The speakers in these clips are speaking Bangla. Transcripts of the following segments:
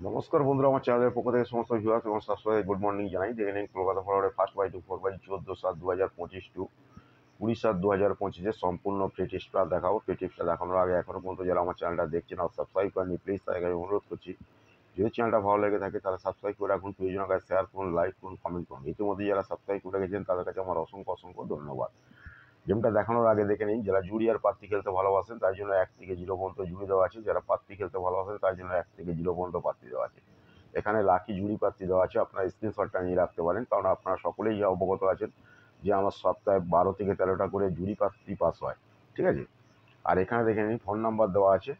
নমস্কার বন্ধুরা, আমার চ্যানেলের পক্ষ থেকে সমস্ত ভিউয়ার্স এবং সাবস্ক্রাইবার গুড মর্নিং জানাই। দেখে নিন কলকাতা ফরওয়ার্ডের ফার্স্ট বাই টু 14/7/2025 টু 20/7/2025 সম্পূর্ণ ফ্রি টিপসটা দেখাবো। ফ্রি টিপসটা দেখানোর আগে এখনও পর্যন্ত যারা আমার চ্যানেলটা দেখছেন আর সাবস্ক্রাইব করেননি, প্লিজ তাদেরকে আমি অনুরোধ করছি, যদি চ্যানেলটা ভালো লেগে থাকে তাহলে সাবস্ক্রাইব করে রাখুন, প্রয়োজনের কাছে শেয়ার করুন, লাইক করুন, কমেন্ট করুন। ইতিমধ্যে যারা সাবস্ক্রাইব করে রেখেছেন তাদের কাছে আমার অসংখ্য অসংখ্য ধন্যবাদ। গেমটা দেখানোর আগে দেখে নিন, যারা জুড়ি আর পাত্তি খেলতে ভালোবাসেন তার জন্য 1 থেকে 0 পর্যন্ত জুড়ি দেওয়া আছে, যারা পাত্তি খেলতে ভালোবাসেন তার জন্য 1 থেকে 0 পর্যন্ত পাত্তি দেওয়া আছে। এখানে লাকি জুড়ি পাত্তি দেওয়া আছে, আপনারা স্ক্রিনশটটা নিয়ে রাখতে পারেন, কারণ আপনারা সকলেই অবগত আছেন যে আমার সপ্তাহে 12 থেকে 13টা করে জুড়ি পাত্তি পাস হয়, ঠিক আছে। আর এখানে দেখে নিন ফোন নাম্বার দেওয়া আছে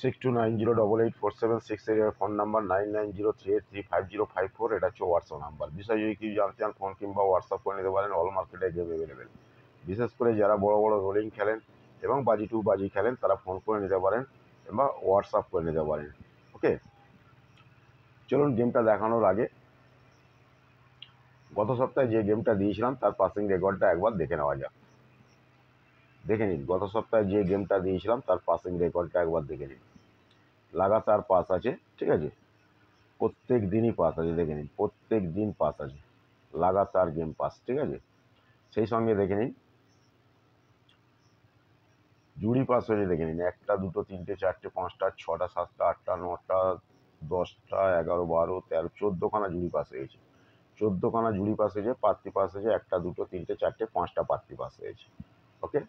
6290884768, ফোন নাম্বার 9903835054, এটা হচ্ছে হোয়াটসঅ্যাপ নাম্বার। বিষয় যদি কিছু জানতে চান ফোন কিংবা হোয়াটসঅ্যাপ করে নিতে পারেন, অল মার্কেটে গেম অ্যাভেলেবেল। বিশেষ করে যারা বড় বড় রোলিং খেলেন এবং বাজি টু বাজি খেলেন তারা ফোন করে নিতে পারেন বা হোয়াটসঅ্যাপ করে নিতে পারেন। ওকে, চলুন গেমটা দেখানোর আগে গত সপ্তাহে যে গেমটা দিয়েছিলাম তার পাসিং রেকর্ডটা একবার দেখে নেওয়া যাক। দেখে নিন, গত সপ্তাহে যে গেমটা দিয়েছিলাম তার পাসিং রেকর্ডটা একবার দেখে নিন। লাগাতার পাস আছে, ঠিক আছে, প্রত্যেক দিনই পাস আছে। দেখে নিন, প্রত্যেক দিন পাস আছে, লাগাতার গেম পাস, ঠিক আছে। সেই সঙ্গে দেখে নিন জুড়ি পাস হয়েছে, দেখে নিন 1টা 2টো 3টে 4টে 5টা 6টা 7টা 8টা 9টা 10টা 11 12 13 14খানা জুড়ি পাস হয়েছে। 14খানা জুড়ি পাস হয়েছে, পাত্তি পাস হয়েছে 1টা 2টো 3টে 4টে 5টা পাত্তি পাস হয়েছে। ওকে,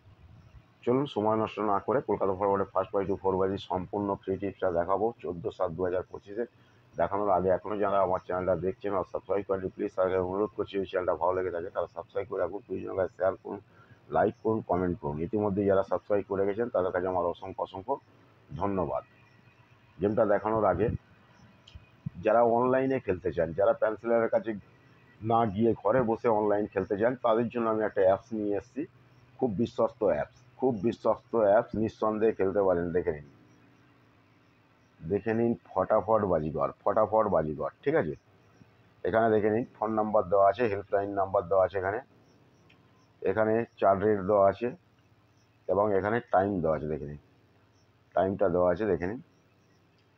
চলুন সময় নষ্ট না করে কলকাতা ফরওয়ার্ডের ফার্স্ট বাই টু 4 সম্পূর্ণ ফ্রি টিপসটা দেখাবো 14/7/2025। দেখানোর আগে এখনও যারা আমার চ্যানেলটা দেখছেন আর সাবস্ক্রাইব করেনি, প্লিজ তাদের অনুরোধ করছি, ওই চ্যানেলটা ভালো লেগে থাকে তারা সাবস্ক্রাইব করে রাখুন, প্রয়োজনের কাছে শেয়ার করুন, লাইক করুন, কমেন্ট করুন। ইতিমধ্যে যারা সাবস্ক্রাইব করে গেছেন তাদের কাছে আমার অসংখ্য অসংখ্য ধন্যবাদ। গেমটা দেখানোর আগে যারা অনলাইনে খেলতে চান, যারা পেন্সিলের কাছে না গিয়ে ঘরে বসে অনলাইন খেলতে চান, তাদের জন্য আমি একটা অ্যাপস নিয়ে এসেছি। খুব বিশ্বস্ত অ্যাপস, খুব বিশ্বস্ত অ্যাপস, নিঃসন্দেহে খেলতে পারেন। দেখে নিন, দেখে নিন ফটাফট বাজিগর, ফটাফট বাজিগর, ঠিক আছে। এখানে দেখে নিন ফোন নাম্বার দেওয়া আছে, হেল্পলাইন নাম্বার দেওয়া আছে, এখানে এখানে চার্জ রেট দেওয়া আছে এবং এখানে টাইম দেওয়া আছে। দেখে নিন টাইমটা দেওয়া আছে, দেখে নিন,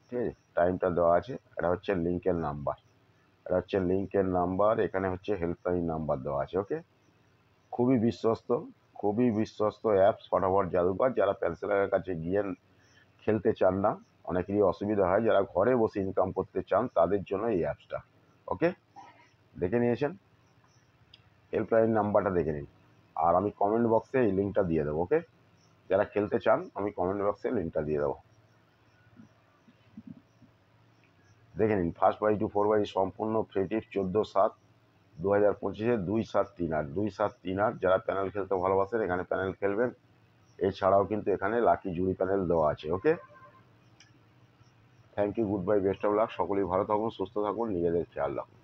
ঠিক আছে, টাইমটা দেওয়া আছে। এটা হচ্ছে লিঙ্কের নাম্বার, এটা হচ্ছে লিঙ্কের নাম্বার, এখানে হচ্ছে হেল্পলাইন নাম্বার দেওয়া আছে। ওকে, খুবই বিশ্বস্ত, খুবই বিশ্বস্ত অ্যাপস ফটাফট জাদুঘর। যারা পেন্সিলের কাছে গিয়ে খেলতে চান না, অনেকেরই অসুবিধা হয়, যারা ঘরে বসে ইনকাম করতে চান তাদের জন্য এই অ্যাপসটা। ওকে, দেখে নিয়েছেন, হেল্পলাইন নাম্বারটা দেখে নিন। আর আমি কমেন্ট বক্সে এই লিঙ্কটা দিয়ে দেবো। ওকে, যারা খেলতে চান আমি কমেন্ট বক্সে লিঙ্কটা দিয়ে দেবো। দেখে নিন ফার্স্ট বাই টু 4 সম্পূর্ণ ফ্রি টিপস 14/7/2025 2-7-3-8 2-7-3-8। যারা প্যানেল খেলতে ভালোবাসেন এখানে প্যানেল খেলবেন, এছাড়াও কিন্তু এখানে লাকি জুড়ি প্যানেল দেওয়া আছে। Okay, thank you, good bye, best of luck, সকলেই ভালো থাকুন, সুস্থ থাকুন, নিজেদের খেয়াল রাখুন।